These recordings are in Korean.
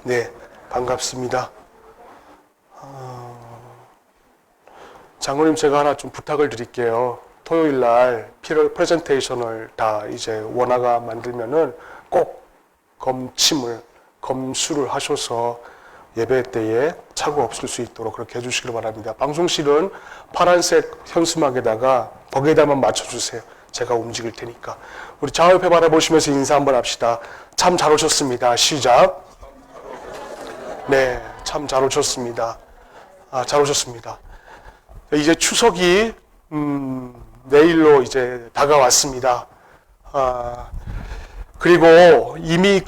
네, 반갑습니다. 장로님, 제가 하나 좀 부탁을 드릴게요. 토요일 날 프레젠테이션을 다 이제 원화가 만들면은 꼭 검수를 하셔서 예배 때에 착오 없을 수 있도록 그렇게 해주시길 바랍니다. 방송실은 파란색 현수막에다가 거기에다만 맞춰주세요. 제가 움직일 테니까. 우리 좌우옆에 바라보시면서 인사 한번 합시다. 참 잘 오셨습니다. 시작. 네, 참 잘 오셨습니다. 잘 오셨습니다. 이제 추석이 내일로 이제 다가왔습니다. 그리고 이미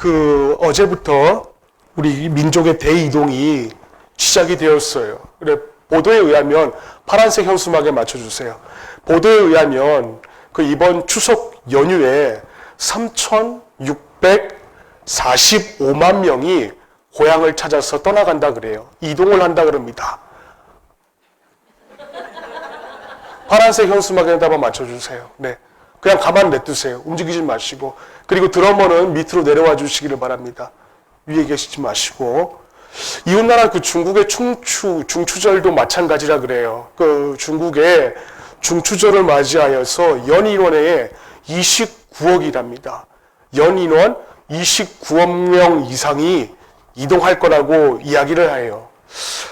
어제부터 우리 민족의 대이동이 시작이 되었어요. 그래, 보도에 의하면 파란색 현수막에 맞춰주세요. 보도에 의하면 이번 추석 연휴에 3,645만 명이 고향을 찾아서 떠나간다 그래요. 이동을 한다 그럽니다. 파란색 현수막에다가 맞춰주세요. 네, 그냥 가만 냅두세요. 움직이지 마시고. 그리고 드러머는 밑으로 내려와 주시기를 바랍니다. 위에 계시지 마시고. 이웃나라 중국의 중추절도 마찬가지라 그래요. 중국의 중추절을 맞이하여서 연인원에 29억이랍니다. 연인원 29억 명 이상이 이동할 거라고 이야기를 해요.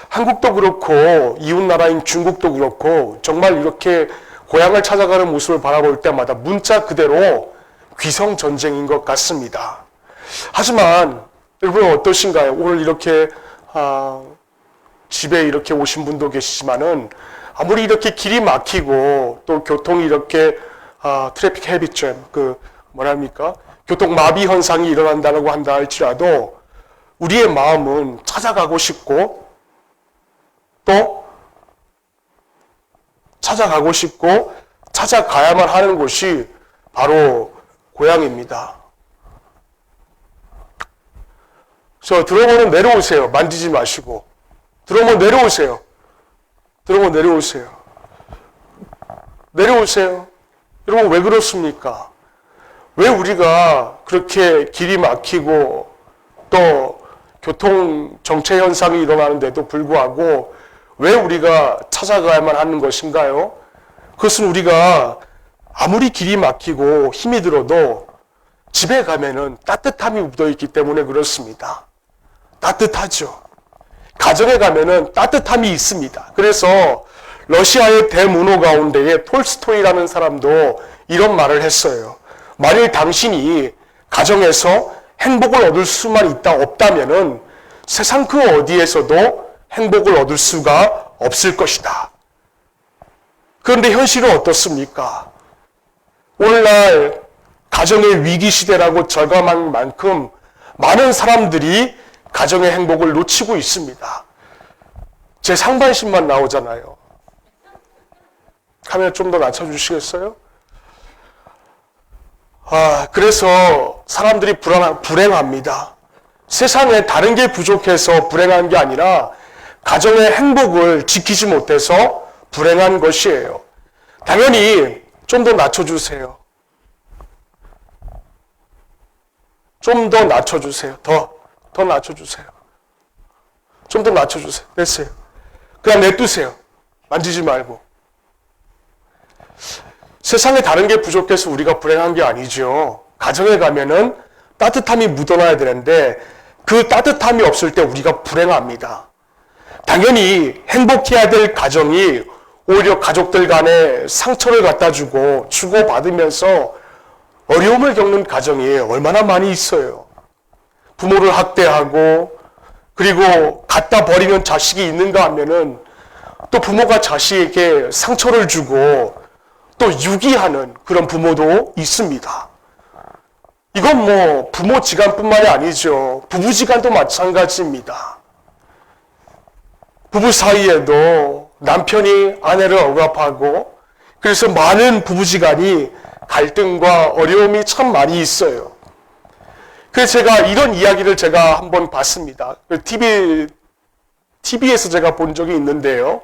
한국도 그렇고 이웃나라인 중국도 그렇고 정말 이렇게 고향을 찾아가는 모습을 바라볼 때마다 문자 그대로 귀성전쟁인 것 같습니다. 하지만 여러분 어떠신가요? 오늘 이렇게 집에 이렇게 오신 분도 계시지만은 아무리 이렇게 길이 막히고 또 교통이 이렇게 트래픽 헤비잼 교통 마비 현상이 일어난다고 한다 할지라도 우리의 마음은 찾아가고 싶고 또 찾아가야만 하는 곳이 바로 고향입니다. 드러머는 내려오세요. 만지지 마시고. 드러머 내려오세요. 내려오세요. 여러분 왜 그렇습니까? 왜 우리가 그렇게 길이 막히고 또 교통 정체 현상이 일어나는데도 불구하고 왜 우리가 찾아가야만 하는 것인가요? 그것은 우리가 아무리 길이 막히고 힘이 들어도 집에 가면은 따뜻함이 묻어있기 때문에 그렇습니다. 따뜻하죠. 가정에 가면은 따뜻함이 있습니다. 그래서 러시아의 대문호 가운데에 톨스토이라는 사람도 이런 말을 했어요. 만일 당신이 가정에서 행복을 얻을 수만 없다면은 세상 그 어디에서도 행복을 얻을 수가 없을 것이다. 그런데 현실은 어떻습니까? 오늘날 가정의 위기 시대라고 절감한 만큼 많은 사람들이 가정의 행복을 놓치고 있습니다. 제 상반신만 나오잖아요. 카메라 좀 더 낮춰주시겠어요? 그래서 사람들이 불행합니다. 세상에 다른 게 부족해서 불행한 게 아니라 가정의 행복을 지키지 못해서 불행한 것이에요. 당연히 좀 더 낮춰주세요. 좀 더 낮춰주세요. 더 낮춰주세요. 좀 더 낮춰주세요. 됐어요. 그냥 냅두세요. 만지지 말고. 세상에 다른 게 부족해서 우리가 불행한 게 아니죠. 가정에 가면은 따뜻함이 묻어나야 되는데 그 따뜻함이 없을 때 우리가 불행합니다. 당연히 행복해야 될 가정이 오히려 가족들 간에 상처를 갖다 주고받으면서 어려움을 겪는 가정이 얼마나 많이 있어요. 부모를 학대하고 그리고 갖다 버리는 자식이 있는가 하면은 또 부모가 자식에게 상처를 주고 또 유기하는 그런 부모도 있습니다. 이건 부모지간뿐만이 아니죠. 부부지간도 마찬가지입니다. 부부 사이에도 남편이 아내를 억압하고 그래서 많은 부부지간이 갈등과 어려움이 참 많이 있어요. 그래서 제가 이런 이야기를 제가 한번 봤습니다. TV에서 제가 본 적이 있는데요.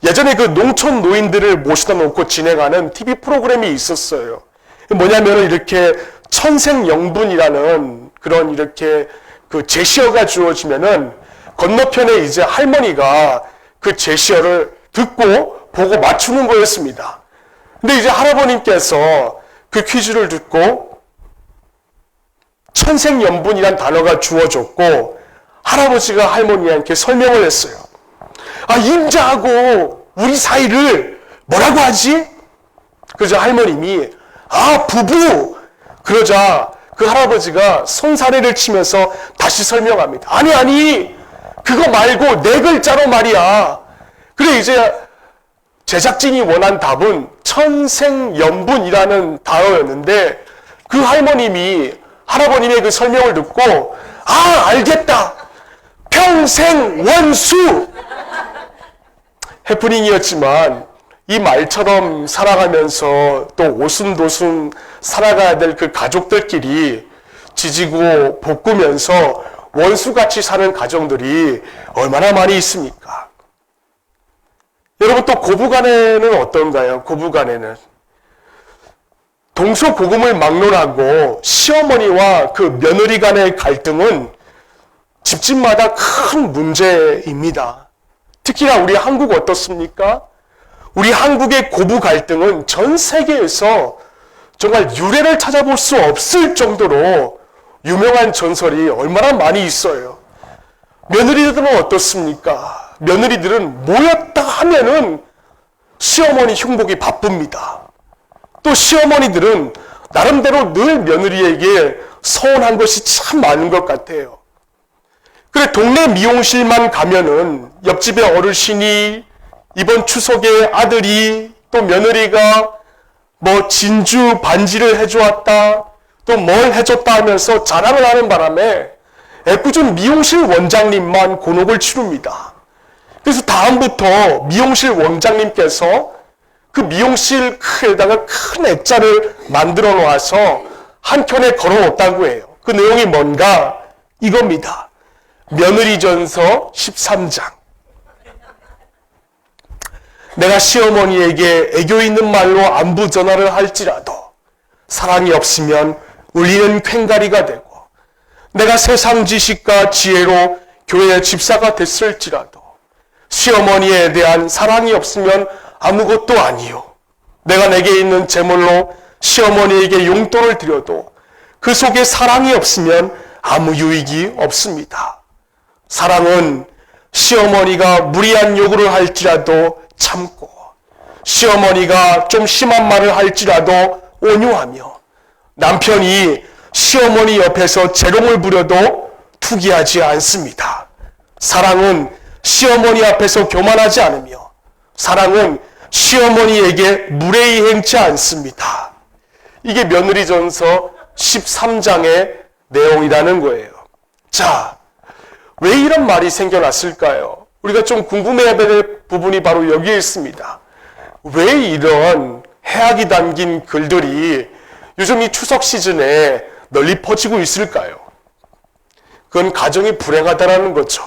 예전에 농촌 노인들을 모셔다 놓고 진행하는 TV 프로그램이 있었어요. 뭐냐면 이렇게 천생연분이라는 그런 이렇게 그 제시어가 주어지면은 건너편에 이제 할머니가 그 제시어를 듣고 보고 맞추는 거였습니다. 근데 이제 할아버님께서 그 퀴즈를 듣고 천생연분이란 단어가 주어졌고 할아버지가 할머니한테 설명을 했어요. 아, 임자하고 우리 사이를 뭐라고 하지? 그러자 할머님이 아, 부부! 그러자 그 할아버지가 손사래를 치면서 다시 설명합니다. 아니 그거 말고 네 글자로 말이야. 그래 이제 제작진이 원한 답은 천생연분이라는 단어였는데 그 할머님이 할아버님의 그 설명을 듣고 아, 알겠다. 평생원수. 해프닝이었지만 이 말처럼 살아가면서 또 오순도순 살아가야 될 그 가족들끼리 지지고 볶으면서 원수같이 사는 가정들이 얼마나 많이 있습니까? 여러분, 또 고부간에는 어떤가요? 고부간에는 동서고금을 막론하고 시어머니와 그 며느리 간의 갈등은 집집마다 큰 문제입니다. 특히나 우리 한국 어떻습니까? 우리 한국의 고부 갈등은 전 세계에서 정말 유래를 찾아볼 수 없을 정도로 유명한 전설이 얼마나 많이 있어요. 며느리들은 어떻습니까? 며느리들은 모였다 하면은 시어머니 흉보기 바쁩니다. 또 시어머니들은 나름대로 늘 며느리에게 서운한 것이 참 많은 것 같아요. 그래, 동네 미용실만 가면은 옆집의 어르신이 이번 추석에 아들이 또 며느리가 뭐 진주 반지를 해주었다, 또 뭘 해줬다 하면서 자랑을 하는 바람에 애꿎은 미용실 원장님만 곤혹을 치릅니다. 그래서 다음부터 미용실 원장님께서 그 미용실 에다가 큰 액자를 만들어 놓아서 한켠에 걸어 놓았다고 해요. 그 내용이 뭔가 이겁니다. 며느리전서 13장. 내가 시어머니에게 애교 있는 말로 안부 전화를 할지라도 사랑이 없으면 울리는 괭가리가 되고, 내가 세상 지식과 지혜로 교회 집사가 됐을지라도 시어머니에 대한 사랑이 없으면 아무것도 아니요. 내가 내게 있는 재물로 시어머니에게 용돈을 드려도 그 속에 사랑이 없으면 아무 유익이 없습니다. 사랑은 시어머니가 무리한 요구를 할지라도 참고, 시어머니가 좀 심한 말을 할지라도 온유하며, 남편이 시어머니 옆에서 재롱을 부려도 투기하지 않습니다. 사랑은 시어머니 앞에서 교만하지 않으며, 사랑은 시어머니에게 무례히 행치 않습니다. 이게 며느리전서 13장의 내용이라는 거예요. 자, 왜 이런 말이 생겨났을까요? 우리가 좀 궁금해야 될 부분이 바로 여기에 있습니다. 왜 이런 해악이 담긴 글들이 요즘 이 추석 시즌에 널리 퍼지고 있을까요? 그건 가정이 불행하다라는 거죠.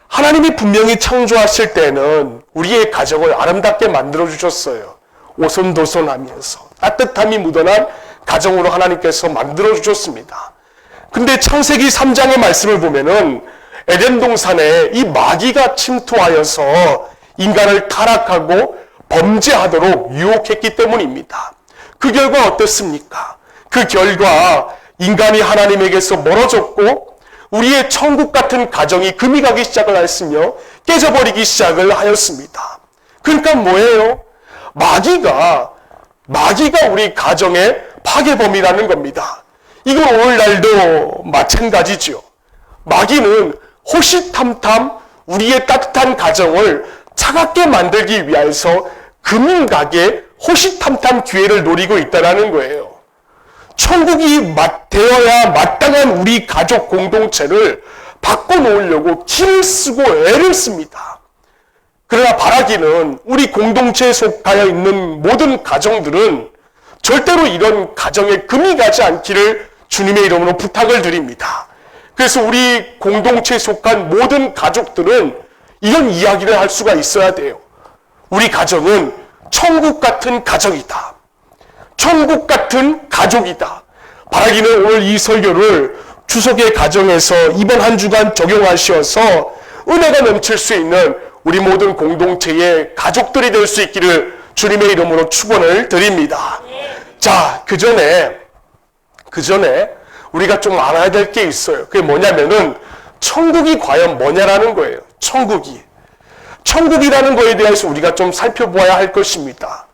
하나님이 분명히 창조하실 때는 우리의 가정을 아름답게 만들어주셨어요. 오손도손하면서 따뜻함이 묻어난 가정으로 하나님께서 만들어주셨습니다. 근데 창세기 3장의 말씀을 보면은 에덴 동산에 이 마귀가 침투하여서 인간을 타락하고 범죄하도록 유혹했기 때문입니다. 그 결과 어떻습니까? 그 결과 인간이 하나님에게서 멀어졌고 우리의 천국 같은 가정이 금이 가기 시작을 하였으며 깨져버리기 시작을 하였습니다. 그러니까 뭐예요? 마귀가 우리 가정의 파괴범이라는 겁니다. 이건 오늘날도 마찬가지죠. 마귀는 호시탐탐 우리의 따뜻한 가정을 차갑게 만들기 위해서 금가게 호시탐탐 기회를 노리고 있다는 거예요. 천국이 되어야 마땅한 우리 가족 공동체를 바꿔놓으려고 기를 쓰고 애를 씁니다. 그러나 바라기는 우리 공동체에 속하여 있는 모든 가정들은 절대로 이런 가정에 금이 가지 않기를 주님의 이름으로 부탁을 드립니다. 그래서 우리 공동체에 속한 모든 가족들은 이런 이야기를 할 수가 있어야 돼요. 우리 가정은 천국 같은 가정이다. 천국 같은 가족이다. 바라기는 오늘 이 설교를 추석의 가정에서 이번 한 주간 적용하셔서 은혜가 넘칠 수 있는 우리 모든 공동체의 가족들이 될 수 있기를 주님의 이름으로 축원을 드립니다. 자, 그 전에 우리가 좀 알아야 될 게 있어요. 그게 뭐냐면은 천국이 과연 뭐냐라는 거예요. 천국이라는 거에 대해서 우리가 좀 살펴보아야 할 것입니다.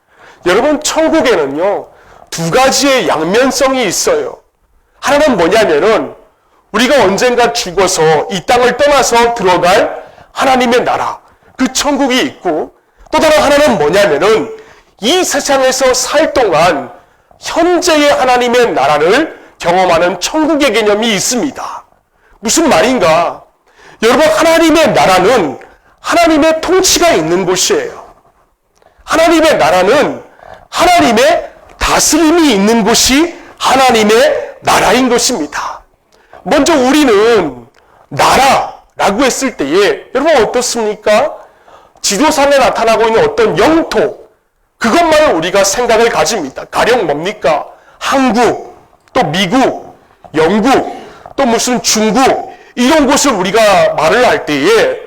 여러분, 천국에는요, 두 가지의 양면성이 있어요. 하나는 뭐냐면은 우리가 언젠가 죽어서 이 땅을 떠나서 들어갈 하나님의 나라, 그 천국이 있고, 또 다른 하나는 뭐냐면은 이 세상에서 살 동안 현재의 하나님의 나라를 경험하는 천국의 개념이 있습니다. 무슨 말인가? 여러분, 하나님의 나라는 하나님의 통치가 있는 곳이에요. 하나님의 나라는 하나님의 다스림이 있는 곳이 하나님의 나라인 것입니다. 먼저 우리는 나라라고 했을 때에 여러분 어떻습니까? 지도상에 나타나고 있는 어떤 영토, 그것만을 우리가 생각을 가집니다. 가령 뭡니까? 한국, 또 미국, 영국, 또 무슨 중국, 이런 곳을 우리가 말을 할 때에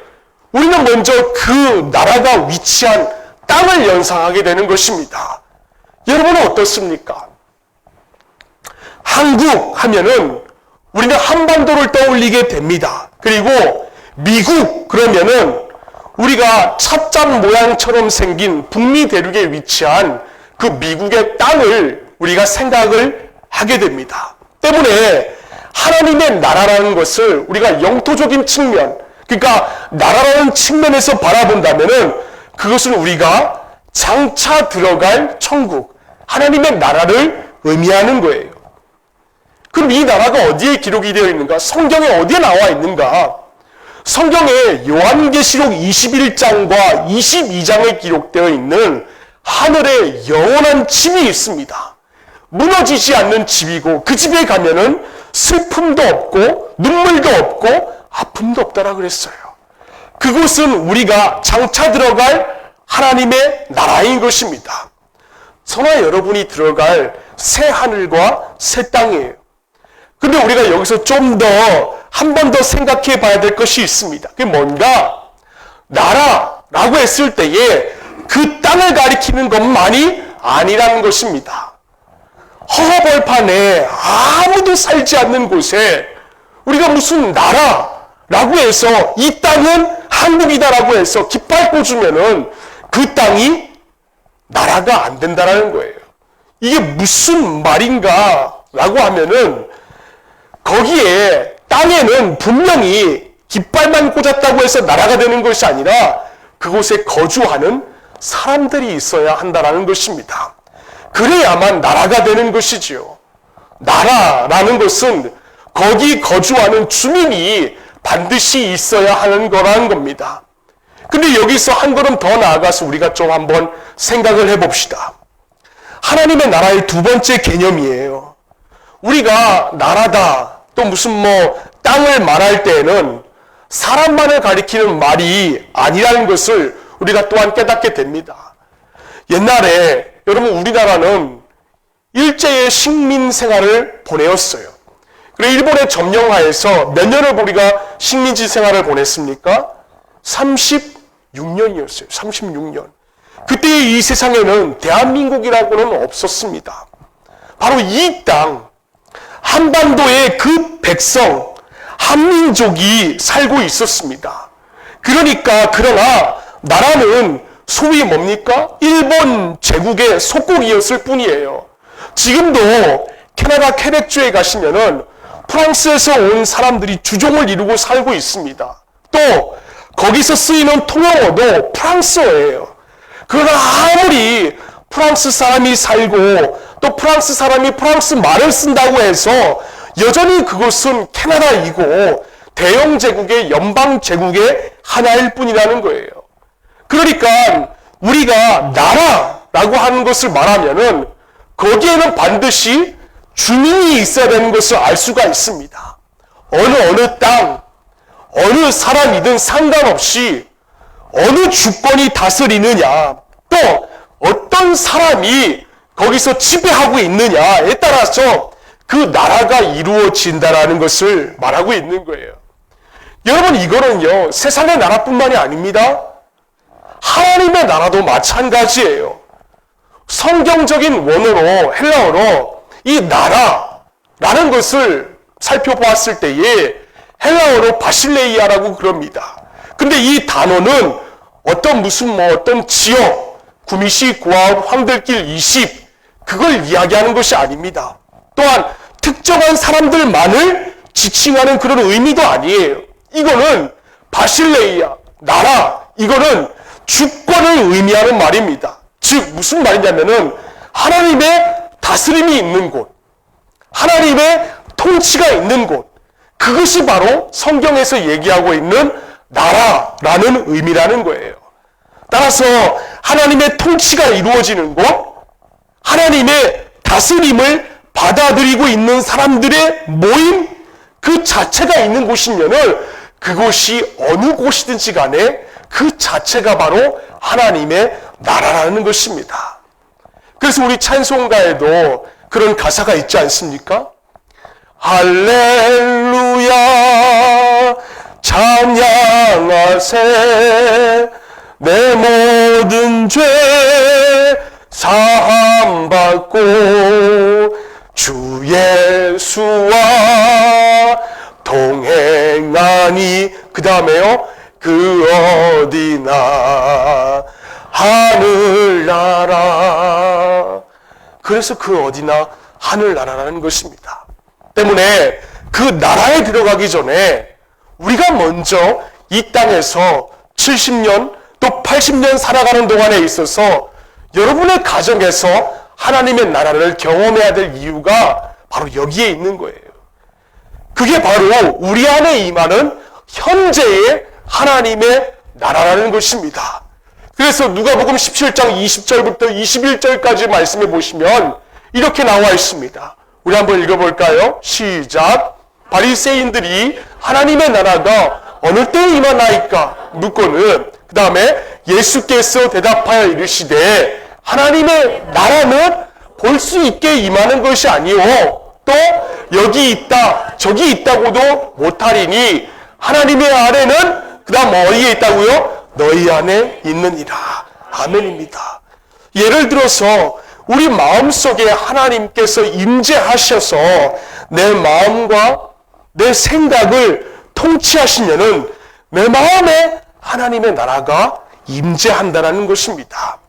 우리는 먼저 그 나라가 위치한 땅을 연상하게 되는 것입니다. 여러분은 어떻습니까? 한국 하면은 우리는 한반도를 떠올리게 됩니다. 그리고 미국 그러면은 우리가 찻잔 모양처럼 생긴 북미 대륙에 위치한 그 미국의 땅을 우리가 생각을 하게 됩니다. 때문에 하나님의 나라라는 것을 우리가 영토적인 측면, 그러니까 나라라는 측면에서 바라본다면은 그것은 우리가 장차 들어갈 천국, 하나님의 나라를 의미하는 거예요. 그럼 이 나라가 어디에 기록이 되어 있는가? 성경에 어디에 나와 있는가? 성경에 요한계시록 21장과 22장에 기록되어 있는 하늘의 영원한 집이 있습니다. 무너지지 않는 집이고 그 집에 가면은 슬픔도 없고 눈물도 없고 아픔도 없다라 그랬어요. 그곳은 우리가 장차 들어갈 하나님의 나라인 것입니다. 저와 여러분이 들어갈 새 하늘과 새 땅이에요. 근데 우리가 여기서 좀 더 한 번 더 생각해 봐야 될 것이 있습니다. 그게 뭔가? 나라라고 했을 때에 그 땅을 가리키는 것만이 아니라는 것입니다. 허허벌판에 아무도 살지 않는 곳에 우리가 무슨 나라라고 해서 이 땅은 한국이다라고 해서 깃발 꽂으면은 그 땅이 나라가 안 된다라는 거예요. 이게 무슨 말인가라고 하면은 거기에 땅에는 분명히 깃발만 꽂았다고 해서 나라가 되는 것이 아니라 그곳에 거주하는 사람들이 있어야 한다라는 것입니다. 그래야만 나라가 되는 것이지요. 나라라는 것은 거기 거주하는 주민이 반드시 있어야 하는 거라는 겁니다. 근데 여기서 한 걸음 더 나아가서 우리가 좀 한번 생각을 해봅시다. 하나님의 나라의 두 번째 개념이에요. 우리가 나라다, 또 무슨 땅을 말할 때에는 사람만을 가리키는 말이 아니라는 것을 우리가 또한 깨닫게 됩니다. 옛날에 여러분 우리나라는 일제의 식민 생활을 보내었어요. 그리고 일본의 점령하에서 몇 년을 우리가 식민지 생활을 보냈습니까? 36년이었어요. 36년. 그때 이 세상에는 대한민국이라고는 없었습니다. 바로 이 땅, 한반도의 그 백성, 한민족이 살고 있었습니다. 그러나 나라는 소위 뭡니까? 일본 제국의 속국이었을 뿐이에요. 지금도 캐나다 퀘벡주에 가시면은 프랑스에서 온 사람들이 주종을 이루고 살고 있습니다. 또 거기서 쓰이는 통용어도 프랑스어예요. 그러나 아무리 프랑스 사람이 살고 또 프랑스 사람이 프랑스 말을 쓴다고 해서 여전히 그것은 캐나다이고 대영 제국의 연방 제국의 하나일 뿐이라는 거예요. 그러니까 우리가 나라라고 하는 것을 말하면은 거기에는 반드시 주민이 있어야 되는 것을 알 수가 있습니다. 어느 땅, 어느 사람이든 상관없이 어느 주권이 다스리느냐, 또 어떤 사람이 거기서 지배하고 있느냐에 따라서 그 나라가 이루어진다라는 것을 말하고 있는 거예요. 여러분, 이거는요, 세상의 나라뿐만이 아닙니다. 하나님의 나라도 마찬가지예요. 성경적인 원어로, 헬라어로 이 나라라는 것을 살펴보았을 때에 헬라어로 바실레이아라고 그럽니다. 근데 이 단어는 어떤 지역, 구미시, 고아읍, 황들길 20, 그걸 이야기하는 것이 아닙니다. 또한 특정한 사람들만을 지칭하는 그런 의미도 아니에요. 이거는 바실레이아, 나라, 이거는 주권을 의미하는 말입니다. 즉 무슨 말이냐면은 하나님의 다스림이 있는 곳, 하나님의 통치가 있는 곳, 그것이 바로 성경에서 얘기하고 있는 나라라는 의미라는 거예요. 따라서 하나님의 통치가 이루어지는 곳, 하나님의 다스림을 받아들이고 있는 사람들의 모임, 그 자체가 있는 곳이면은 그곳이 어느 곳이든지 간에 그 자체가 바로 하나님의 나라라는 것입니다. 그래서 우리 찬송가에도 그런 가사가 있지 않습니까? 할렐루야 찬양하세 내 모든 죄 사함받고 주 예수와 동행하니 그 다음에요 그 어디나 하늘나라. 그래서 그 어디나 하늘나라라는 것입니다. 때문에 그 나라에 들어가기 전에 우리가 먼저 이 땅에서 70년 또 80년 살아가는 동안에 있어서 여러분의 가정에서 하나님의 나라를 경험해야 될 이유가 바로 여기에 있는 거예요. 그게 바로 우리 안에 임하는 현재의 하나님의 나라라는 것입니다. 그래서 누가복음 17장 20절부터 21절까지 말씀해 보시면 이렇게 나와 있습니다. 우리 한번 읽어볼까요? 시작. 바리새인들이 하나님의 나라가 어느 때에 임하나이까 묻고는 그 다음에 예수께서 대답하여 이르시되 하나님의 나라는 볼 수 있게 임하는 것이 아니오 또 여기 있다 저기 있다고도 못하리니 하나님의 아래는 그 다음 어디에 있다고요? 너희 안에 있느니라. 아멘입니다. 예를 들어서 우리 마음속에 하나님께서 임재하셔서 내 마음과 내 생각을 통치하시면은 내 마음에 하나님의 나라가 임재한다는 것입니다.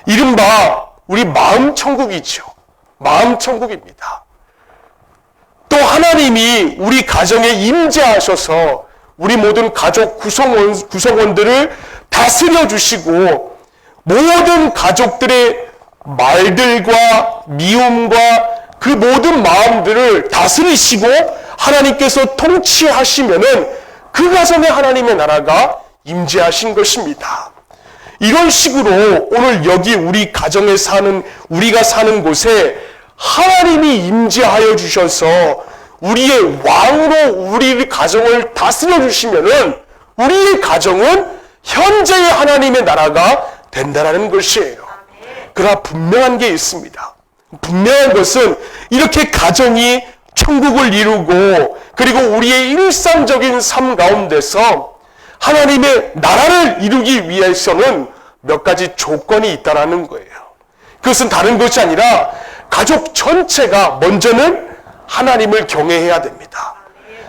이른바 우리 마음 천국이죠. 마음 천국입니다. 또 하나님이 우리 가정에 임재하셔서 우리 모든 가족 구성원들을 다스려 주시고 모든 가족들의 말들과 미움과 그 모든 마음들을 다스리시고 하나님께서 통치하시면은 그 가정에 하나님의 나라가 임재하신 것입니다. 이런 식으로 오늘 여기 우리 가정에 우리가 사는 곳에 하나님이 임재하여 주셔서 우리의 왕으로 우리 가정을 다스려 주시면은 우리의 가정은 현재의 하나님의 나라가 된다는 것이에요. 그러나 분명한 게 있습니다. 분명한 것은 이렇게 가정이 천국을 이루고 그리고 우리의 일상적인 삶 가운데서 하나님의 나라를 이루기 위해서는 몇 가지 조건이 있다는 거예요. 그것은 다른 것이 아니라 가족 전체가 먼저는 하나님을 경외해야 됩니다.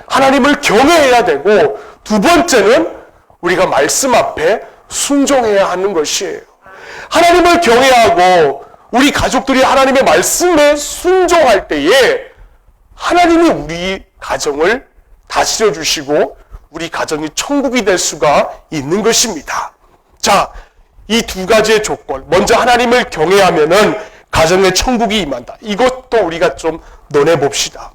하나님을 경외해야 되고 두 번째는 우리가 말씀 앞에 순종해야 하는 것이에요. 하나님을 경외하고 우리 가족들이 하나님의 말씀에 순종할 때에 하나님이 우리 가정을 다스려 주시고 우리 가정이 천국이 될 수가 있는 것입니다. 자, 이 두 가지의 조건. 먼저 하나님을 경외하면은 가정에 천국이 임한다. 이것도 우리가 좀 논해 봅시다.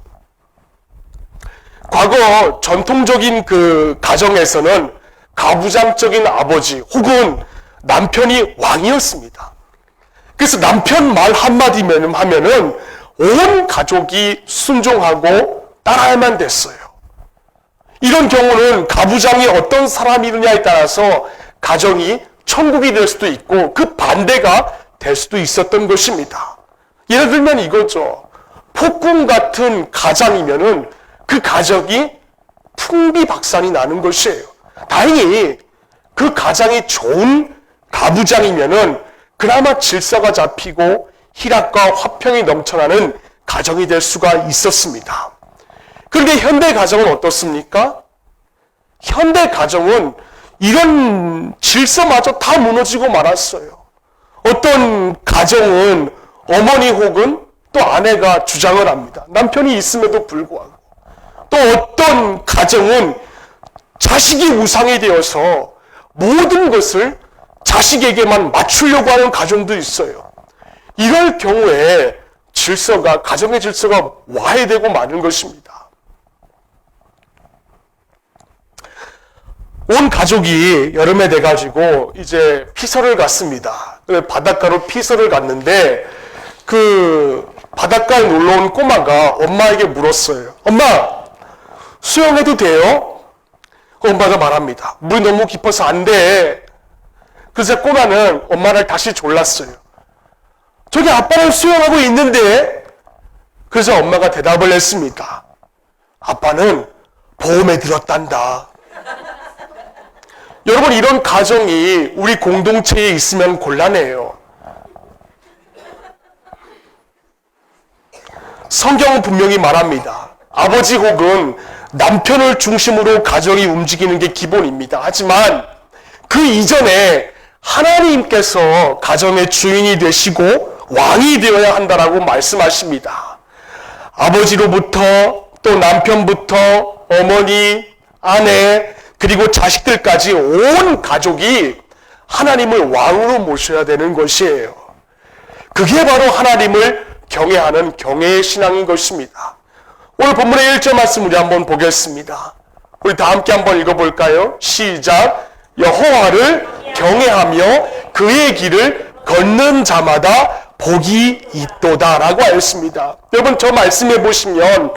과거 전통적인 그 가정에서는 가부장적인 아버지 혹은 남편이 왕이었습니다. 그래서 남편 말 한마디면 하면은 온 가족이 순종하고 따라야만 됐어요. 이런 경우는 가부장이 어떤 사람이느냐에 따라서 가정이 천국이 될 수도 있고 그 반대가 될 수도 있었던 것입니다. 예를 들면 이거죠. 폭군 같은 가장이면은 그 가정이 풍비박산이 나는 것이에요. 다행히 그 가장이 좋은 가부장이면은 그나마 질서가 잡히고 희락과 화평이 넘쳐나는 가정이 될 수가 있었습니다. 그런데 현대 가정은 어떻습니까? 현대 가정은 이런 질서마저 다 무너지고 말았어요. 어떤 가정은 어머니 혹은 또 아내가 주장을 합니다. 남편이 있음에도 불구하고. 또 어떤 가정은 자식이 우상이 되어서 모든 것을 자식에게만 맞추려고 하는 가정도 있어요. 이럴 경우에 가정의 질서가 와해되고 마는 것입니다. 온 가족이 여름에 돼가지고 이제 피서를 갔습니다. 바닷가로 피서를 갔는데 그 바닷가에 놀러 온 꼬마가 엄마에게 물었어요. 엄마, 수영해도 돼요? 엄마가 말합니다. 물이 너무 깊어서 안 돼. 그래서 꼬마는 엄마를 다시 졸랐어요. 저기 아빠는 수영하고 있는데. 그래서 엄마가 대답을 했습니다. 아빠는 보험에 들었단다. 여러분, 이런 가정이 우리 공동체에 있으면 곤란해요. 성경은 분명히 말합니다. 아버지 혹은 남편을 중심으로 가정이 움직이는 게 기본입니다. 하지만 그 이전에 하나님께서 가정의 주인이 되시고 왕이 되어야 한다라고 말씀하십니다. 아버지로부터 또 남편부터 어머니, 아내, 그리고 자식들까지 온 가족이 하나님을 왕으로 모셔야 되는 것이에요. 그게 바로 하나님을 경외하는 경외의 신앙인 것입니다. 오늘 본문의 1절 말씀 우리 한번 보겠습니다. 우리 다 함께 한번 읽어볼까요? 시작. 여호와를 경외하며 그의 길을 걷는 자마다 복이 있도다 라고 하였습니다. 여러분, 저 말씀해 보시면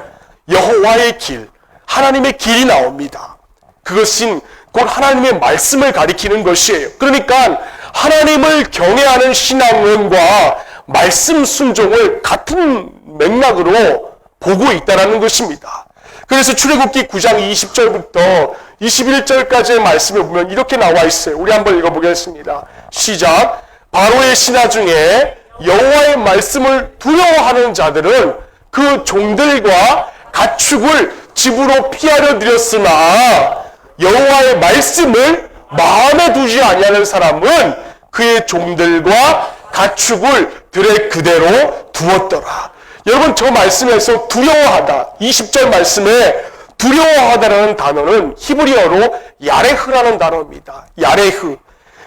여호와의 길, 하나님의 길이 나옵니다. 그것은 곧 하나님의 말씀을 가리키는 것이에요. 그러니까 하나님을 경외하는 신앙과 말씀 순종을 같은 맥락으로 보고 있다는 것입니다. 그래서 출애굽기 9장 20절부터 21절까지의 말씀을 보면 이렇게 나와 있어요. 우리 한번 읽어보겠습니다. 시작. 바로의 신하 중에 여호와의 말씀을 두려워하는 자들은 그 종들과 가축을 집으로 피하려 들였으나 여호와의 말씀을 마음에 두지 아니하는 사람은 그의 종들과 가축을 들에 그대로 두었더라. 여러분, 저 말씀에서 두려워하다, 20절 말씀에 두려워하다라는 단어는 히브리어로 야레흐라는 단어입니다. 야레흐.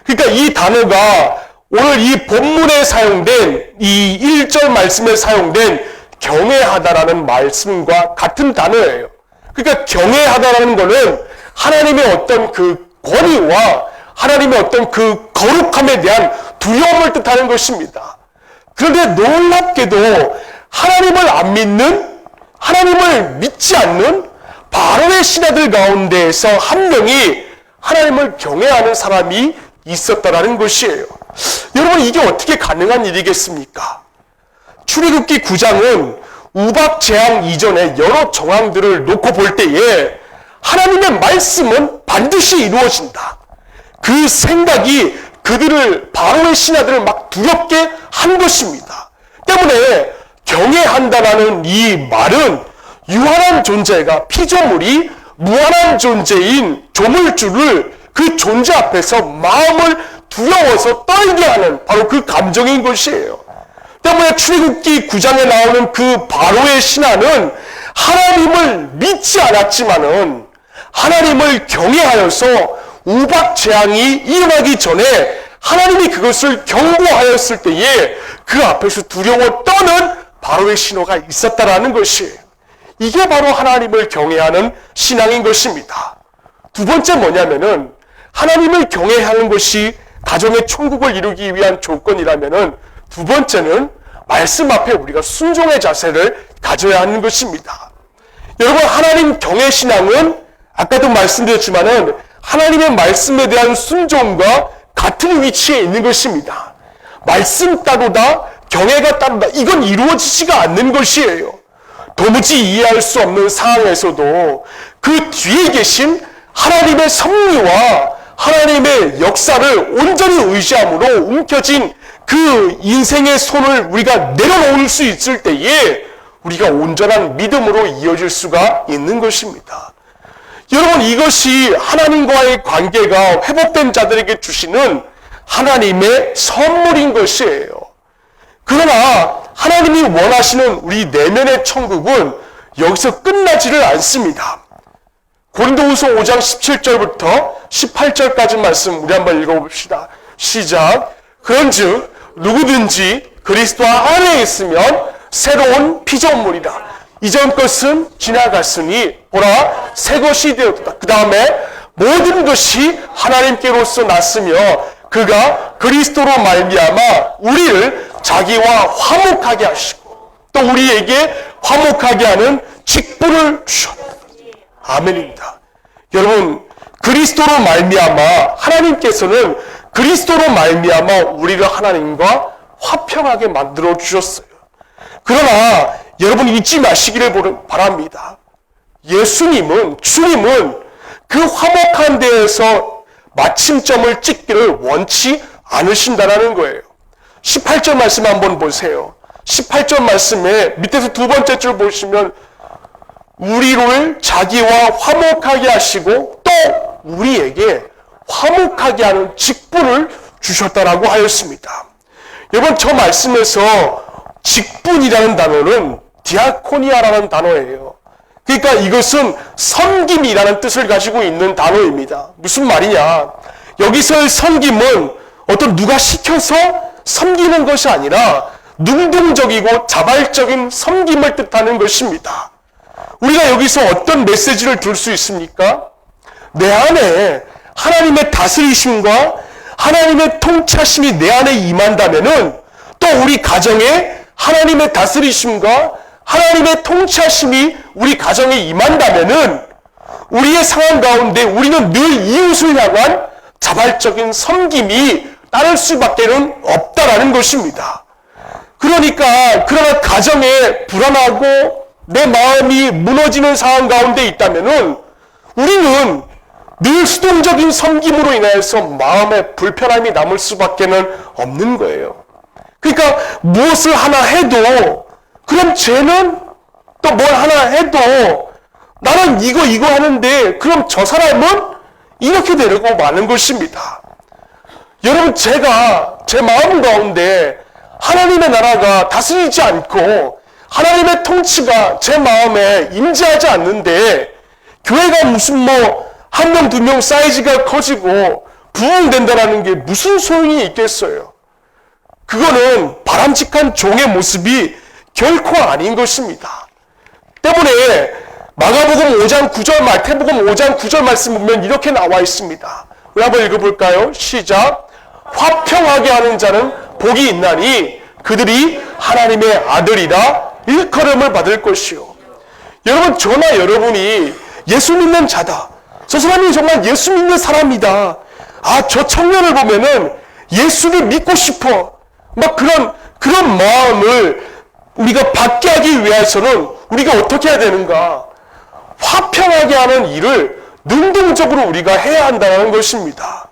그러니까 이 단어가 오늘 이 본문에 사용된 이 1절 말씀에 사용된 경외하다라는 말씀과 같은 단어예요. 그러니까 경외하다라는 것은 하나님의 어떤 그 권위와 하나님의 어떤 그 거룩함에 대한 두려움을 뜻하는 것입니다. 그런데 놀랍게도 하나님을 안 믿는, 하나님을 믿지 않는 바로의 신하들 가운데에서 한 명이 하나님을 경외하는 사람이 있었다라는 것이에요. 여러분, 이게 어떻게 가능한 일이겠습니까? 출애굽기 9장은 우박 재앙 이전에 여러 정황들을 놓고 볼 때에 하나님의 말씀은 반드시 이루어진다. 그 생각이 그들을, 바로의 신하들을 막 두렵게 한 것입니다. 때문에 경외한다라는 이 말은 유한한 존재가, 피조물이 무한한 존재인 조물주를 그 존재 앞에서 마음을 두려워서 떨게 하는 바로 그 감정인 것이에요. 때문에 출애굽기 9장에 나오는 그 바로의 신하는 하나님을 믿지 않았지만은 하나님을 경외하여서 우박 재앙이 일어나기 전에 하나님이 그것을 경고하였을 때에 그 앞에서 두려워 떠는 바로의 신호가 있었다라는 것이에요. 이게 바로 하나님을 경외하는 신앙인 것입니다. 두 번째 뭐냐면은 하나님을 경외하는 것이 가정의 천국을 이루기 위한 조건이라면은 두 번째는 말씀 앞에 우리가 순종의 자세를 가져야 하는 것입니다. 여러분, 하나님 경외 신앙은 아까도 말씀드렸지만은 하나님의 말씀에 대한 순종과 같은 위치에 있는 것입니다. 말씀 따르다 경외가 따른다. 이건 이루어지지가 않는 것이에요. 도무지 이해할 수 없는 상황에서도 그 뒤에 계신 하나님의 섭리와 하나님의 역사를 온전히 의지함으로 움켜진 그 인생의 손을 우리가 내려놓을 수 있을 때에 우리가 온전한 믿음으로 이어질 수가 있는 것입니다. 여러분, 이것이 하나님과의 관계가 회복된 자들에게 주시는 하나님의 선물인 것이에요. 그러나 하나님이 원하시는 우리 내면의 천국은 여기서 끝나지를 않습니다. 고린도후서 5장 17절부터 18절까지 말씀 우리 한번 읽어봅시다. 시작. 그런즉 누구든지 그리스도 안에 있으면 새로운 피조물이라. 이전 것은 지나갔으니 보라 새 것이 되었다. 그 다음에 모든 것이 하나님께로서 났으며 그가 그리스도로 말미암아 우리를 자기와 화목하게 하시고 또 우리에게 화목하게 하는 직분을 주셨다. 아멘입니다. 여러분, 그리스도로 말미암아 하나님께서는 그리스도로 말미암아 우리를 하나님과 화평하게 만들어 주셨어요. 그러나 여러분 잊지 마시기를 바랍니다. 주님은 그 화목한 데에서 마침점을 찍기를 원치 않으신다는 거예요. 18절 말씀 한번 보세요. 18절 말씀에 밑에서 두 번째 줄 보시면 우리를 자기와 화목하게 하시고 또 우리에게 화목하게 하는 직분을 주셨다라고 하였습니다. 여러분, 저 말씀에서 직분이라는 단어는 디아코니아라는 단어예요. 그러니까 이것은 섬김이라는 뜻을 가지고 있는 단어입니다. 무슨 말이냐? 여기서의 섬김은 어떤 누가 시켜서 섬기는 것이 아니라 능동적이고 자발적인 섬김을 뜻하는 것입니다. 우리가 여기서 어떤 메시지를 들 수 있습니까? 내 안에 하나님의 다스리심과 하나님의 통치하심이 내 안에 임한다면은 또 우리 가정에 하나님의 다스리심과 하나님의 통치하심이 우리 가정에 임한다면은 우리의 상황 가운데 우리는 늘 이웃을 향한 자발적인 섬김이 따를 수밖에는 없다라는 것입니다. 그러나 가정에 불안하고 내 마음이 무너지는 상황 가운데 있다면은 우리는 늘 수동적인 섬김으로 인해서 마음에 불편함이 남을 수밖에는 없는 거예요. 그러니까 무엇을 하나 해도 그럼 쟤는 또 뭘 하나 해도 나는 이거 하는데 그럼 저 사람은 이렇게 되려고 많은 것입니다. 여러분, 제가 제 마음 가운데 하나님의 나라가 다스리지 않고 하나님의 통치가 제 마음에 임재하지 않는데 교회가 무슨 한 명, 두 명 사이즈가 커지고 부흥된다는 게 무슨 소용이 있겠어요? 그거는 바람직한 종의 모습이 결코 아닌 것입니다. 때문에 마가복음 5장 9절, 마태복음 5장 9절 말씀 보면 이렇게 나와 있습니다. 우리 한번 읽어볼까요? 시작. 화평하게 하는 자는 복이 있나니 그들이 하나님의 아들이라 일컬음을 받을 것이요. 여러분, 저나 여러분이 예수 믿는 자다. 저 사람이 정말 예수 믿는 사람이다. 아, 저 청년을 보면은 예수를 믿고 싶어. 그런 마음을 우리가 받게 하기 위해서는 우리가 어떻게 해야 되는가? 화평하게 하는 일을 능동적으로 우리가 해야 한다는 것입니다.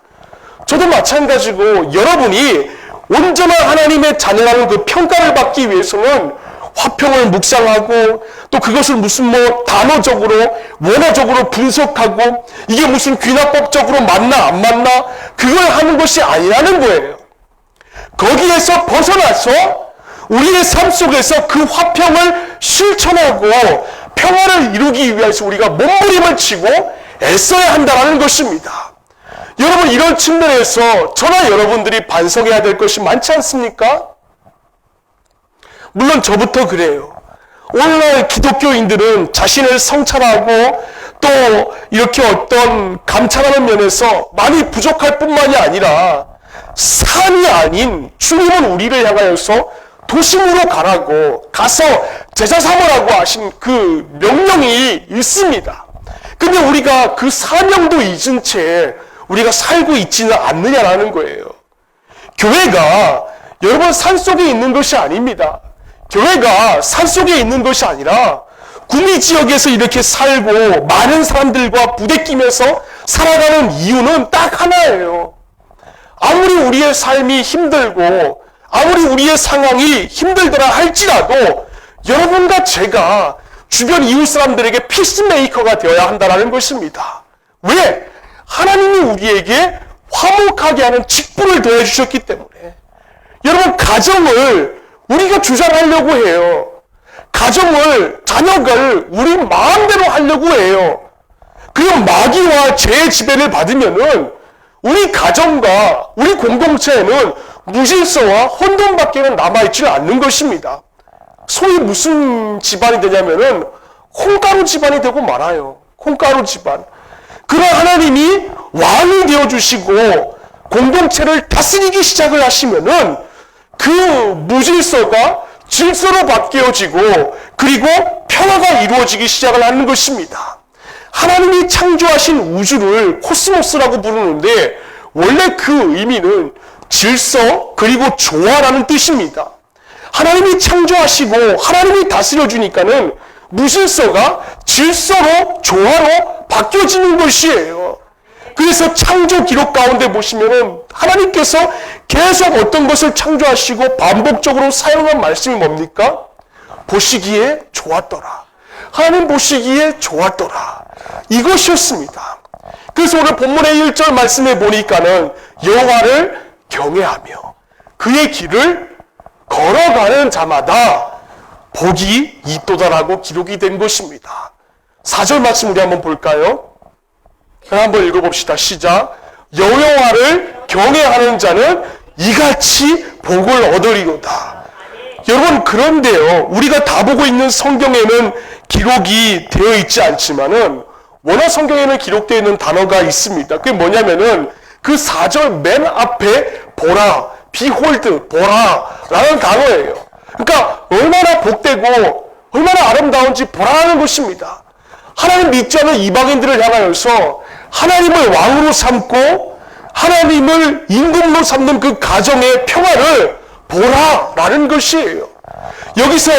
저도 마찬가지고 여러분이 온전한 하나님의 자녀라는 그 평가를 받기 위해서는 화평을 묵상하고 또 그것을 무슨 단어적으로 원어적으로 분석하고 이게 무슨 귀납법적으로 맞나 안 맞나 그걸 하는 것이 아니라는 거예요. 거기에서 벗어나서 우리의 삶 속에서 그 화평을 실천하고 평화를 이루기 위해서 우리가 몸부림을 치고 애써야 한다는 것입니다. 여러분, 이런 측면에서 저나 여러분들이 반성해야 될 것이 많지 않습니까? 물론 저부터 그래요. 오늘날 기독교인들은 자신을 성찰하고 또 이렇게 어떤 감찰하는 면에서 많이 부족할 뿐만이 아니라 산이 아닌 주님은 우리를 향하여서 도심으로 가서 제자 삼으라고 하신 그 명령이 있습니다. 근데 우리가 그 사명도 잊은 채 우리가 살고 있지는 않느냐라는 거예요. 교회가 여러분, 산속에 있는 것이 아닙니다. 교회가 산속에 있는 것이 아니라 구미 지역에서 이렇게 살고 많은 사람들과 부대끼면서 살아가는 이유는 딱 하나예요. 아무리 우리의 삶이 힘들고 아무리 우리의 상황이 힘들더라 할지라도 여러분과 제가 주변 이웃 사람들에게 피스메이커가 되어야 한다는 것입니다. 왜? 하나님이 우리에게 화목하게 하는 직분을 더해주셨기 때문에. 여러분, 가정을 우리가 주장하려고 해요. 가정을, 자녀를 우리 마음대로 하려고 해요. 그리고 마귀와 죄의 지배를 받으면은 우리 가정과 우리 공동체에는 무질서와 혼돈밖에는 남아있지 않는 것입니다. 소위 무슨 집안이 되냐면은 콩가루 집안이 되고 말아요. 콩가루 집안. 그러나 하나님이 왕이 되어주시고 공동체를 다스리기 시작을 하시면은 그 무질서가 질서로 바뀌어지고 그리고 평화가 이루어지기 시작을 하는 것입니다. 하나님이 창조하신 우주를 코스모스라고 부르는데 원래 그 의미는 질서 그리고 조화라는 뜻입니다. 하나님이 창조하시고 하나님이 다스려주니까는 무질서가 질서로 조화로 바뀌어지는 것이에요. 그래서 창조 기록 가운데 보시면은 하나님께서 계속 어떤 것을 창조하시고 반복적으로 사용한 말씀이 뭡니까? 보시기에 좋았더라. 하나님 보시기에 좋았더라. 이것이었습니다. 그래서 오늘 본문의 1절 말씀에 보니까는 여호와를 경외하며 그의 길을 걸어가는 자마다 복이 있도다라고 기록이 된 것입니다. 4절 말씀 우리 한번 볼까요? 한번 읽어봅시다. 시작. 여호와를 경외하는 자는 이같이 복을 얻으리로다. 여러분, 그런데요, 우리가 다 보고 있는 성경에는 기록이 되어 있지 않지만은 원어 성경에는 기록되어 있는 단어가 있습니다. 그게 뭐냐면은 그 4절 맨 앞에 보라, behold, 보라라는 단어예요. 그러니까 얼마나 복되고 얼마나 아름다운지 보라는 것입니다. 하나님 믿지 않는 이방인들을 향하여서 하나님을 왕으로 삼고 하나님을 임금으로 삼는 그 가정의 평화를 보라라는 것이에요. 여기서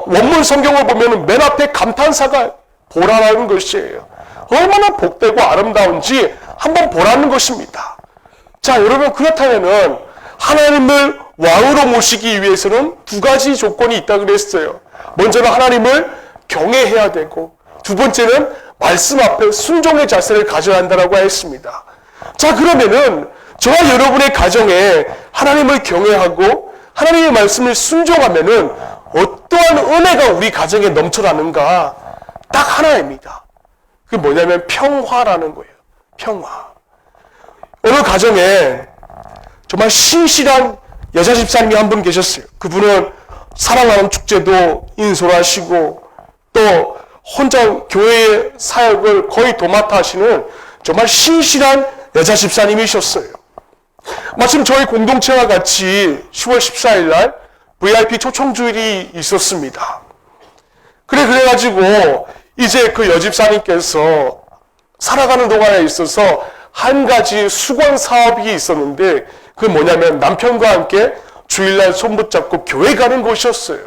원문 성경을 보면 맨 앞에 감탄사가 보라라는 것이에요. 얼마나 복되고 아름다운지 한번 보라는 것입니다. 자, 여러분, 그렇다면은 하나님을 왕으로 모시기 위해서는 두 가지 조건이 있다고 그랬어요. 먼저는 하나님을 경외해야 되고 두 번째는 말씀 앞에 순종의 자세를 가져야 한다고 했습니다. 자, 그러면은 저와 여러분의 가정에 하나님을 경외하고 하나님의 말씀을 순종하면은 어떠한 은혜가 우리 가정에 넘쳐나는가? 딱 하나입니다. 그게 뭐냐면 평화라는 거예요. 평화. 어느 가정에 정말 신실한 여자 집사님이 한 분 계셨어요. 그분은 사랑하는 축제도 인솔하시고 또 혼자 교회의 사역을 거의 도맡아 하시는 정말 신실한 여자 집사님이셨어요. 마침 저희 공동체와 같이 10월 14일 날 VIP 초청주일이 있었습니다. 그래가지고 이제 그 여집사님께서 살아가는 동안에 있어서 한 가지 수건 사업이 있었는데 그게 뭐냐면 남편과 함께 주일날 손붙잡고 교회 가는 것이었어요.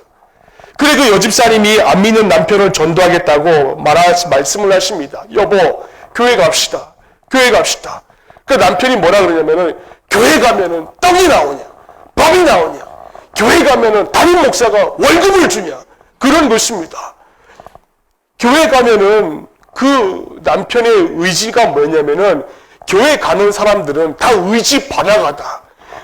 그래 그 여집사님이 안 믿는 남편을 전도하겠다고 말씀을 하십니다. 여보, 교회 갑시다. 교회 갑시다. 그 남편이 뭐라 그러냐면은 교회 가면은 떡이 나오냐, 밥이 나오냐, 교회 가면은 담임 목사가 월급을 주냐, 그런 것입니다. 교회 가면은 그 남편의 의지가 뭐냐면은 교회 가는 사람들은 다 의지 반항하다.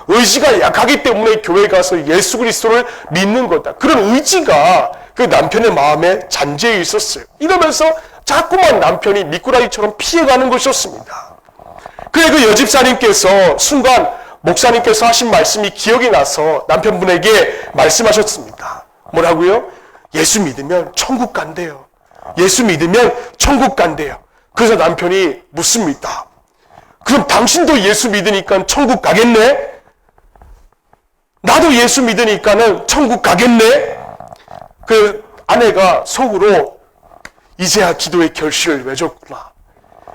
의지가 약하기 때문에 교회 가서 예수 그리스도를 믿는 거다. 그런 의지가 그 남편의 마음에 잔재해 있었어요. 이러면서 자꾸만 남편이 미꾸라지처럼 피해가는 것이었습니다. 그래 그 여집사님께서 순간 목사님께서 하신 말씀이 기억이 나서 남편분에게 말씀하셨습니다. 뭐라고요? 예수 믿으면 천국 간대요. 예수 믿으면 천국 간대요. 그래서 남편이 묻습니다. 그럼 당신도 예수 믿으니까 천국 가겠네? 나도 예수 믿으니까는 천국 가겠네? 그 아내가 속으로 이제야 기도의 결실을 맺었구나.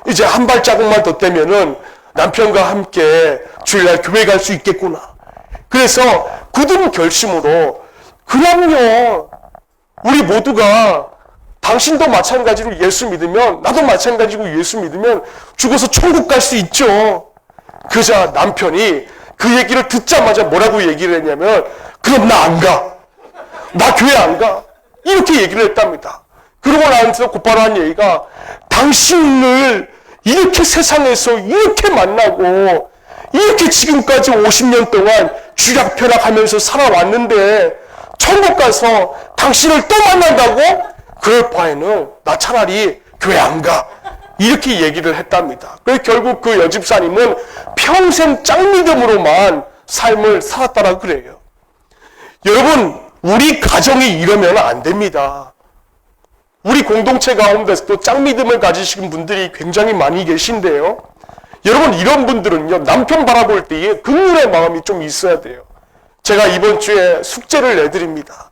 이제 한 발자국만 더 떼면은 남편과 함께 주일날 교회 갈 수 있겠구나. 그래서 굳은 결심으로 그럼요. 우리 모두가 당신도 마찬가지로 예수 믿으면 나도 마찬가지로 예수 믿으면 죽어서 천국 갈 수 있죠. 그러자 남편이 그 얘기를 듣자마자 뭐라고 얘기를 했냐면 그럼 나 안 가. 나 교회 안 가. 이렇게 얘기를 했답니다. 그러고 나서 곧바로 한 얘기가 당신을 이렇게 세상에서 이렇게 만나고 이렇게 지금까지 50년 동안 쥐락펴락하면서 살아왔는데 천국 가서 당신을 또 만난다고? 그럴 바에는 나 차라리 교회 안 가. 이렇게 얘기를 했답니다. 그래서 결국 그 여집사님은 평생 짱믿음으로만 삶을 살았다라 그래요. 여러분, 우리 가정이 이러면 안 됩니다. 우리 공동체 가운데서도 짱믿음을 가지신 분들이 굉장히 많이 계신데요. 여러분, 이런 분들은요, 남편 바라볼 때에 긍휼의 마음이 좀 있어야 돼요. 제가 이번 주에 숙제를 내드립니다.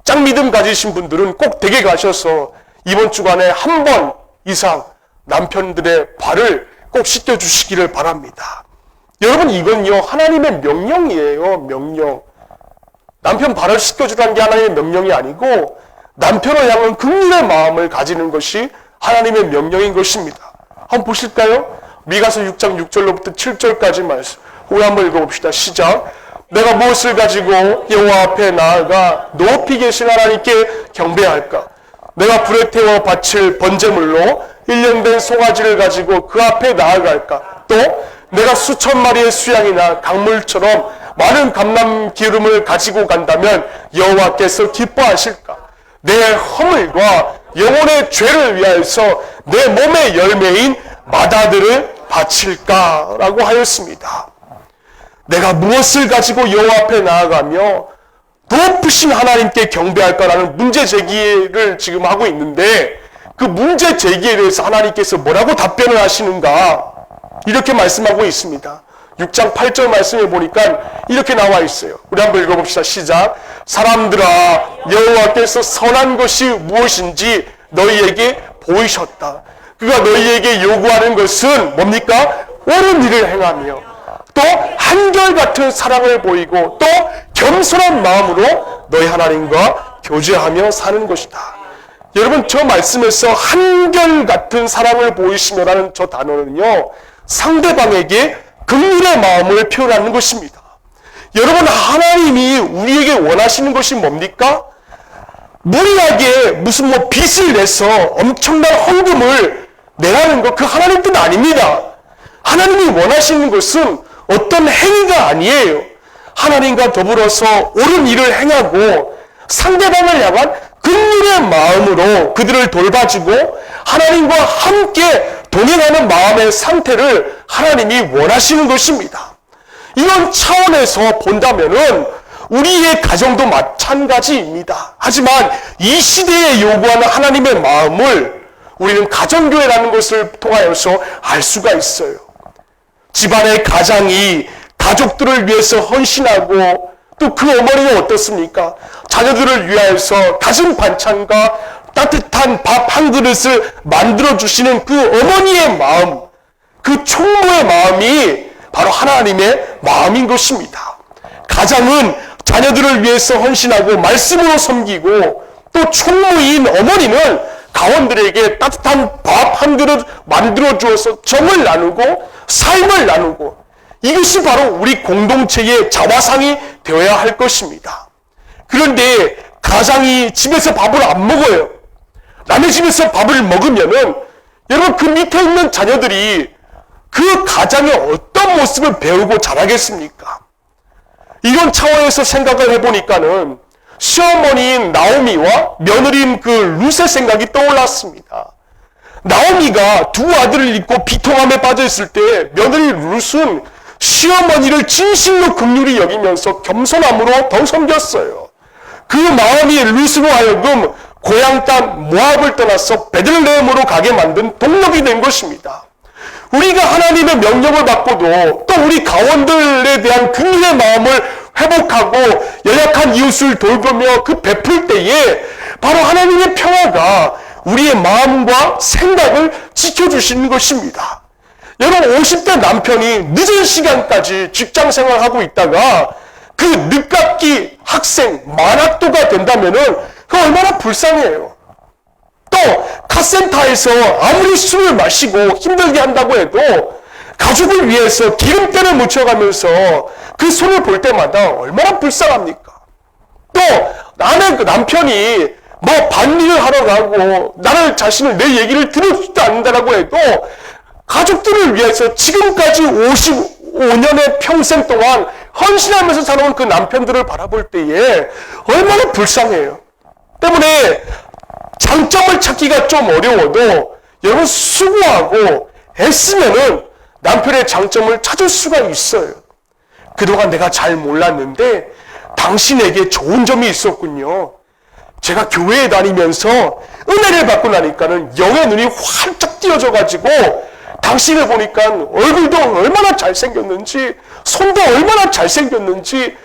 짱믿음 가지신 분들은 꼭 댁에 가셔서 이번 주간에 한 번 이상 남편들의 발을 꼭 씻겨주시기를 바랍니다. 여러분, 이건요, 하나님의 명령이에요, 명령. 남편 발을 씻겨주라는 게 하나님의 명령이 아니고 남편을 향한 긍휼의 마음을 가지는 것이 하나님의 명령인 것입니다. 한번 보실까요? 미가서 6장 6절로부터 7절까지 말씀. 우리 한번 읽어봅시다. 시작. 내가 무엇을 가지고 여호와 앞에 나아가 높이 계신 하나님께 경배할까? 내가 불에 태워 바칠 번제물로 1년 된 송아지를 가지고 그 앞에 나아갈까? 또 내가 수천 마리의 수양이나 강물처럼 많은 감람 기름을 가지고 간다면 여호와께서 기뻐하실까? 내 허물과 영혼의 죄를 위하여서 내 몸의 열매인 마다들을 바칠까? 라고 하였습니다. 내가 무엇을 가지고 여호와 앞에 나아가며 높으신 하나님께 경배할까라는 문제 제기를 지금 하고 있는데 그 문제 제기에 대해서 하나님께서 뭐라고 답변을 하시는가? 이렇게 말씀하고 있습니다. 6장 8절 말씀에 보니까 이렇게 나와 있어요. 우리 한번 읽어봅시다. 시작. 사람들아, 여호와께서 선한 것이 무엇인지 너희에게 보이셨다. 그가 너희에게 요구하는 것은 뭡니까? 옳은 일을 행하며 또 한결같은 사랑을 보이고 또 겸손한 마음으로 너희 하나님과 교제하며 사는 것이다. 여러분, 저 말씀에서 한결같은 사랑을 보이시며라는 저 단어는요, 상대방에게 긍휼의 마음을 표현하는 것입니다. 여러분, 하나님이 우리에게 원하시는 것이 뭡니까? 무리하게 무슨 빚을 내서 엄청난 헌금을 내라는 것, 그 하나님 뜻 아닙니다. 하나님이 원하시는 것은 어떤 행위가 아니에요. 하나님과 더불어서 옳은 일을 행하고 상대방을 향한 긍휼의 마음으로 그들을 돌봐주고 하나님과 함께 동행하는 마음의 상태를 하나님이 원하시는 것입니다. 이런 차원에서 본다면은 우리의 가정도 마찬가지입니다. 하지만 이 시대에 요구하는 하나님의 마음을 우리는 가정교회라는 것을 통하여서 알 수가 있어요. 집안의 가장이 가족들을 위해서 헌신하고 또 그 어머니는 어떻습니까? 자녀들을 위하여서 다진 반찬과 따뜻한 밥 한 그릇을 만들어주시는 그 어머니의 마음, 그 총무의 마음이 바로 하나님의 마음인 것입니다. 가장은 자녀들을 위해서 헌신하고 말씀으로 섬기고 또 총무인 어머니는 가원들에게 따뜻한 밥 한 그릇 만들어 주어서 정을 나누고 삶을 나누고 이것이 바로 우리 공동체의 자화상이 되어야 할 것입니다. 그런데 가장이 집에서 밥을 안 먹어요. 남의 집에서 밥을 먹으면은 여러분 그 밑에 있는 자녀들이 그 가장의 어떤 모습을 배우고 자라겠습니까? 이런 차원에서 생각을 해보니까는 시어머니인 나오미와 며느리인 그 룻의 생각이 떠올랐습니다. 나오미가 두 아들을 잃고 비통함에 빠져 있을 때 며느리 룻은 시어머니를 진실로 긍휼히 여기면서 겸손함으로 더 섬겼어요. 그 마음이 룻으로 하여금 고향 땅 모압을 떠나서 베들레헴으로 가게 만든 동력이 된 것입니다. 우리가 하나님의 명령을 받고도 또 우리 가원들에 대한 긍휼의 마음을 회복하고 연약한 이웃을 돌보며 그 베풀 때에 바로 하나님의 평화가 우리의 마음과 생각을 지켜주시는 것입니다. 여러분 50대 남편이 늦은 시간까지 직장 생활하고 있다가 그 늦깎이 학생 만학도가 된다면은 그 얼마나 불쌍해요. 또 카센터에서 아무리 술을 마시고 힘들게 한다고 해도 가족을 위해서 기름때를 묻혀가면서 그 손을 볼 때마다 얼마나 불쌍합니까? 또 나는 그 남편이 뭐 반일을 하러 가고 나를 자신을 내 얘기를 들어주지도 않는다라고 해도 가족들을 위해서 지금까지 55년의 평생 동안 헌신하면서 살아온 그 남편들을 바라볼 때에 얼마나 불쌍해요. 때문에 장점을 찾기가 좀 어려워도 여러분 수고하고 애쓰면은 남편의 장점을 찾을 수가 있어요. 그동안 내가 잘 몰랐는데 당신에게 좋은 점이 있었군요. 제가 교회에 다니면서 은혜를 받고 나니까는 영의 눈이 활짝 띄어져가지고 당신을 보니까 얼굴도 얼마나 잘생겼는지 손도 얼마나 잘생겼는지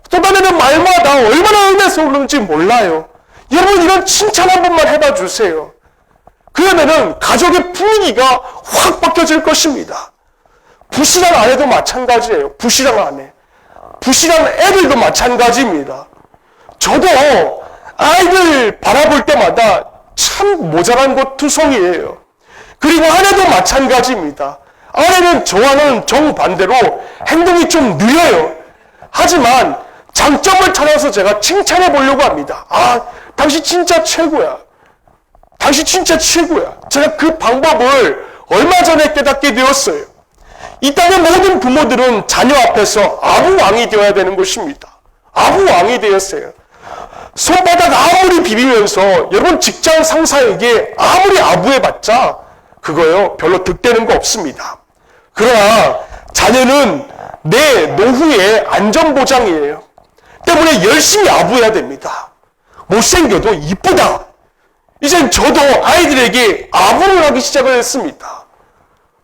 쏟아내는 말마다 얼마나 은혜스러운지 몰라요. 여러분 이런 칭찬 한 번만 해봐 주세요. 그러면은 가족의 분위기가 확 바뀌어질 것입니다. 부실한 아내도 마찬가지예요. 부실한 아내. 부실한 애들도 마찬가지입니다. 저도 아이들 바라볼 때마다 참 모자란 것 투성이에요. 그리고 아내도 마찬가지입니다. 아내는 저와는 정반대로 행동이 좀 느려요. 하지만 장점을 찾아서 제가 칭찬해 보려고 합니다. 아, 당신 진짜 최고야. 당신 진짜 최고야. 제가 그 방법을 얼마 전에 깨닫게 되었어요. 이 땅의 모든 부모들은 자녀 앞에서 아부왕이 되어야 되는 것입니다. 아부왕이 되었어요. 손바닥 아무리 비비면서 여러분 직장 상사에게 아무리 아부해봤자 그거요 별로 득되는 거 없습니다. 그러나 자녀는 내 노후의 안전보장이에요. 때문에 열심히 아부해야 됩니다. 못생겨도 이쁘다. 이젠 저도 아이들에게 아부를 하기 시작을 했습니다.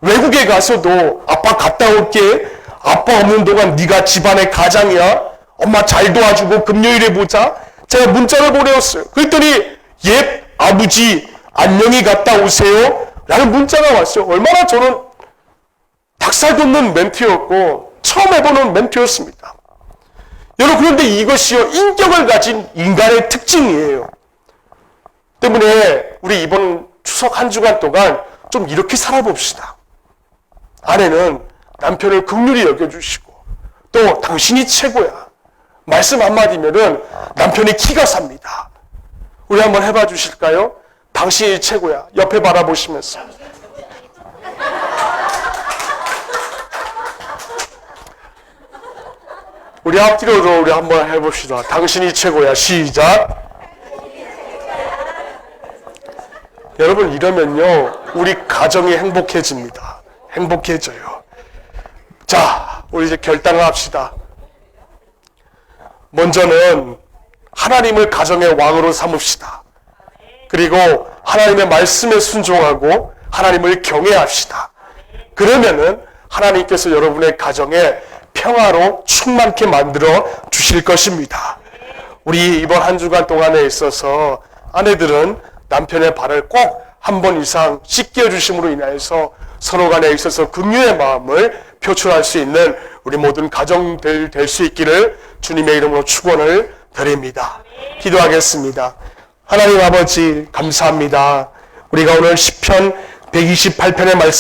외국에 가서도 아빠 갔다 올게. 아빠 없는 동안 네가 집안의 가장이야. 엄마 잘 도와주고 금요일에 보자. 제가 문자를 보내었어요. 그랬더니 예 아버지 안녕히 갔다 오세요. 라는 문자가 왔어요. 얼마나 저는 닭살 돋는 멘트였고 처음 해보는 멘트였습니다. 여러분 그런데 이것이요 인격을 가진 인간의 특징이에요. 때문에 우리 이번 추석 한 주간 동안 좀 이렇게 살아봅시다. 아내는 남편을 긍휼히 여겨주시고 또 당신이 최고야. 말씀 한마디면은 남편이 기가 삽니다. 우리 한번 해봐 주실까요? 당신이 최고야. 옆에 바라보시면서. 우리 앞뒤로도 우리 한번 해봅시다. 당신이 최고야. 시작. 여러분 이러면요 우리 가정이 행복해집니다. 행복해져요. 자, 우리 이제 결단을 합시다. 먼저는 하나님을 가정의 왕으로 삼읍시다. 그리고 하나님의 말씀에 순종하고 하나님을 경외합시다. 그러면은 하나님께서 여러분의 가정에 평화로 충만케 만들어 주실 것입니다. 우리 이번 한 주간 동안에 있어서 아내들은 남편의 발을 꼭 한 번 이상 씻겨 주심으로 인하여서 서로 간에 있어서 긍휼의 마음을 표출할 수 있는 우리 모든 가정들 될 수 있기를 주님의 이름으로 축원을 드립니다. 기도하겠습니다. 하나님 아버지 감사합니다. 우리가 오늘 시편 128편의 말씀을